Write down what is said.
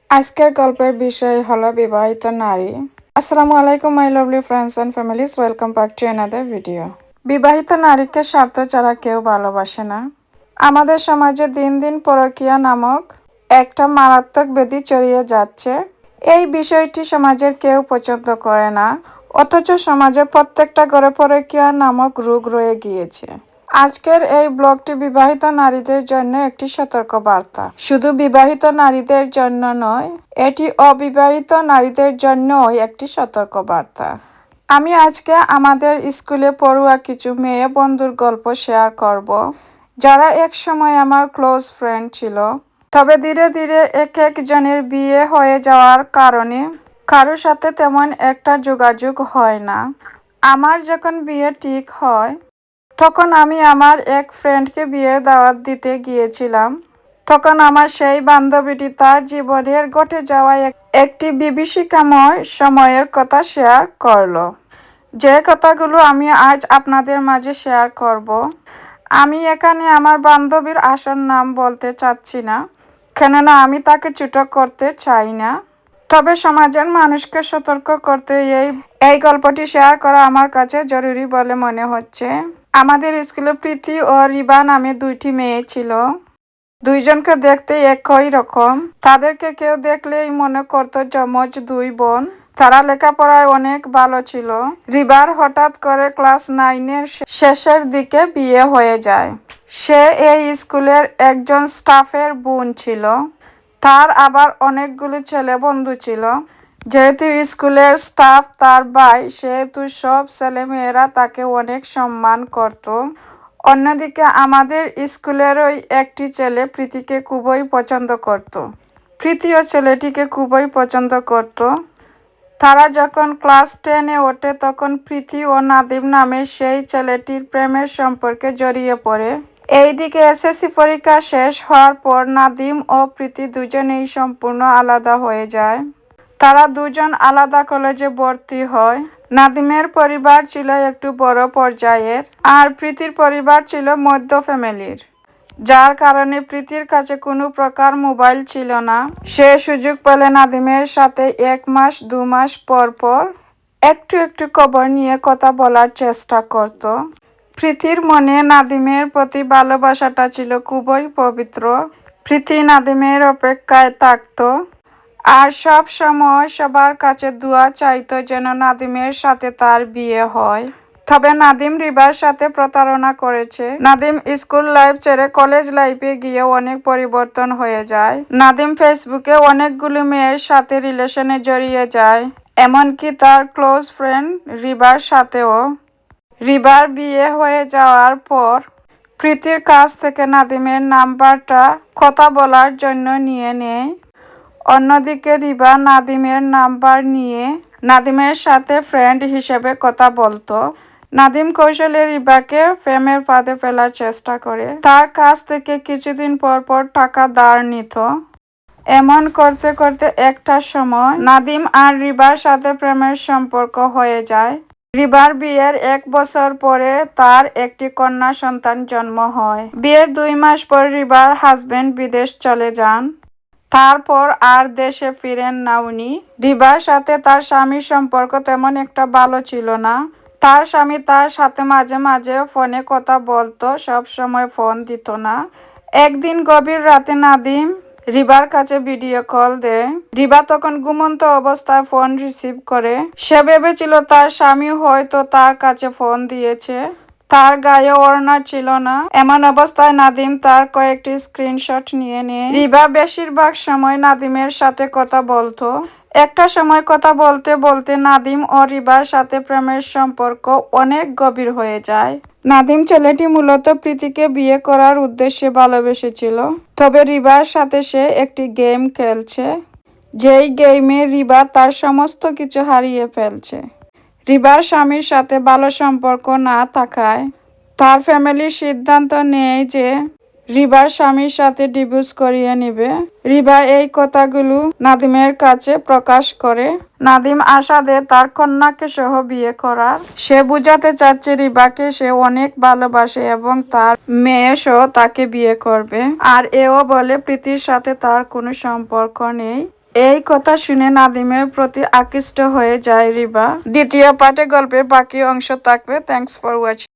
আজকের গল্পের বিষয় হলো বিবাহিত নারী। আসসালামু আলাইকুম my lovely friends and families, welcome back to another video. বিবাহিত নারীকে স্বার্থ ছাড়া কেউ ভালোবাসে না। আমাদের সমাজে দিন দিন পরকীয়া নামক একটা মারাত্মক ব্যাধি ছড়িয়ে যাচ্ছে। এই বিষয়টি সমাজের কেউ পছন্দ করে না, অথচ সমাজের প্রত্যেকটা ঘরে পরকীয়া নামক রোগ রয়ে গিয়েছে। আজকের এই ব্লগটি বিবাহিত নারীদের জন্য একটি সতর্ক বার্তা। শুধু বিবাহিত নারীদের জন্য নয়, এটি অবিবাহিত নারীদের জন্যও একটি সতর্ক বার্তা। আমি আজকে আমাদের স্কুলে পড়ুয়া কিছু মেয়ে বন্ধুর গল্প শেয়ার করব, যারা এক সময় আমার ক্লোজ ফ্রেন্ড ছিল। তবে ধীরে ধীরে এক একজনের বিয়ে হয়ে যাওয়ার কারণে কারোর সাথে তেমন একটা যোগাযোগ হয় না। আমার যখন বিয়ে ঠিক হয়, তখন আমি আমার এক ফ্রেন্ডকে বিয়ের দাওয়াত দিতে গিয়েছিলাম। তখন আমার সেই বান্ধবীটি তার জীবনের ঘটে যাওয়া একটি বিভীষিকাময় সময়ের কথা শেয়ার করলো, যে কথাগুলো আমি আজ আপনাদের মাঝে শেয়ার করব। আমি এখানে আমার বান্ধবীর আসল নাম বলতে চাচ্ছি না, কেননা আমি তাকে ছোট করতে চাই না। তবে সমাজের মানুষকে সতর্ক করতে এই গল্পটি শেয়ার করা আমার কাছে জরুরি বলে মনে হচ্ছে। আমাদের স্কুলে প্রীতি ও রিবা নামে দুইটি মেয়ে ছিল। দুইজনকে দেখতে একই রকম। তাদেরকে কেউ দেখলেই মনে করতো যমজ দুই বোন। তারা লেখাপড়ায় অনেক ভালো ছিল। রিবার হঠাৎ করে ক্লাস 9-এর শেষের দিকে বিয়ে হয়ে যায়। সে এই স্কুলের একজন স্টাফের বোন ছিল। তার আবার অনেকগুলো ছেলে বন্ধু ছিল। যেহেতু স্কুলের স্টাফ তার ভাই, সেহেতু সব ছেলেমেয়েরা তাকে অনেক সম্মান করত। অন্যদিকে আমাদের স্কুলেরই একটি ছেলে প্রীতিকে খুবই পছন্দ করত। প্রীতিও ছেলেটিকে খুবই পছন্দ করত। তারা যখন ক্লাস 10-এ ওঠে, তখন প্রীতি ও নাদিম নামের সেই ছেলেটির প্রেমের সম্পর্কে জড়িয়ে পড়ে। এইদিকে এসএসসি পরীক্ষা শেষ হওয়ার পর নাদিম ও প্রীতি দুজনেই সম্পূর্ণ আলাদা হয়ে যায়। তারা দুজন আলাদা কলেজে ভর্তি হয়। নাদিমের পরিবার ছিল একটু বড় পর্যায়ের, আর প্রীতির পরিবার ছিল মধ্য ফ্যামিলির, যার কারণে প্রীতির কাছে কোনো প্রকার মোবাইল ছিল না। সে সুযোগ পেলে নাদিমের সাথে 1 মাস 2 মাস পর পর একটু একটু খবর নিয়ে কথা বলার চেষ্টা করত। প্রীতির মনে নাদিমের প্রতি ভালোবাসাটা ছিল খুবই পবিত্র। প্রীতি নাদিমের অপেক্ষায় থাকত, আর সব সময় সবার কাছে দোয়া চাইতো যেন নাদিমের সাথে তার বিয়ে হয়। তবে নাদিম রিবার সাথে প্রতারণা করেছে। নাদিম স্কুল লাইফ ছেড়ে কলেজ লাইফে গিয়ে অনেক পরিবর্তন হয়ে যায়। নাদিম ফেসবুকে অনেকগুলো মেয়ের সাথে রিলেশনে জড়িয়ে যায়, এমনকি তার ক্লোজ ফ্রেন্ড রিবার সাথেও। রিবার বিয়ে হয়ে যাওয়ার পর প্রীতির কাছ থেকে নাদিমের নাম্বারটা কথা বলার জন্য নিয়ে নেয়। অন্যদিকে রিবা নাদিমের নাম্বার নিয়ে নাদিমের সাথে ফ্রেন্ড হিসেবে কথা বলতো। নাদিম কৌশলে রিবাকে প্রেমের ফাঁদে ফেলার চেষ্টা করে। তার কাছ থেকে কিছুদিন পর পর টাকা ধার নিত। এমন করতে করতে একটা সময় নাদিম আর রিবার সাথে প্রেমের সম্পর্ক হয়ে যায়। রিবার বিয়ের 1 বছর পরে তার একটি কন্যা সন্তান জন্ম হয়। বিয়ের 2 মাস পর রিবার হাজবেন্ড বিদেশ চলে যান। তারপর আর দেশে ফিরেন না উনি। রিবার সাথে তার স্বামীর সম্পর্ক তেমন একটা ভালো ছিল না। তার স্বামী তার সাথে মাঝে মাঝে ফোনে কথা বলতো, সব সময় ফোন দিত না। একদিন গভীর রাতে নাদিম রিবার কাছে ভিডিও কল দেয়। রিবা তখন ঘুমন্ত অবস্থায় ফোন রিসিভ করে। সে ভেবেছিল তার স্বামী হয়তো তার কাছে ফোন দিয়েছে। তার গায়ে ওড়না ছিল না। এমন অবস্থায় নাদিম তার কয়েকটি স্ক্রিনশট নিয়ে নেয়। রিবা বেশিরভাগ সময় নাদিমের সাথে কথা বলতো। একটা সময় কথা বলতে বলতে নাদিম ও রিবার সাথে প্রেমের সম্পর্ক অনেক গভীর হয়ে যায়। নাদিম ছেলেটি মূলত প্রীতিকে বিয়ে করার উদ্দেশ্যে ভালোবেসেছিল। তবে রিবার সাথে সে একটি গেম খেলছে, যেই গেমে রিবা তার সমস্ত কিছু হারিয়ে ফেলছে। রিবার স্বামীর সাথে ভালো সম্পর্ক না থাকায় তার ফ্যামিলি সিদ্ধান্ত নেয় যে রিবার স্বামীর সাথে ডিভোর্স করিয়ে নেবে। রিবা এই কথাগুলো নাদিমের কাছে প্রকাশ করে। নাদিম আশা দেয় তার কন্যাকে সহ বিয়ে করার। সে বুঝাতে চাচ্ছে রিবাকে সে অনেক ভালোবাসে এবং তার মেয়ে সহ তাকে বিয়ে করবে। আর এও বলে প্রীতির সাথে তার কোনো সম্পর্ক নেই। এই কথা শুনে নাদিমের প্রতি আকৃষ্ট হয়ে যায় রিবা। দ্বিতীয় পার্টে গল্পের বাকি অংশ থাকবে। Thanks for watching.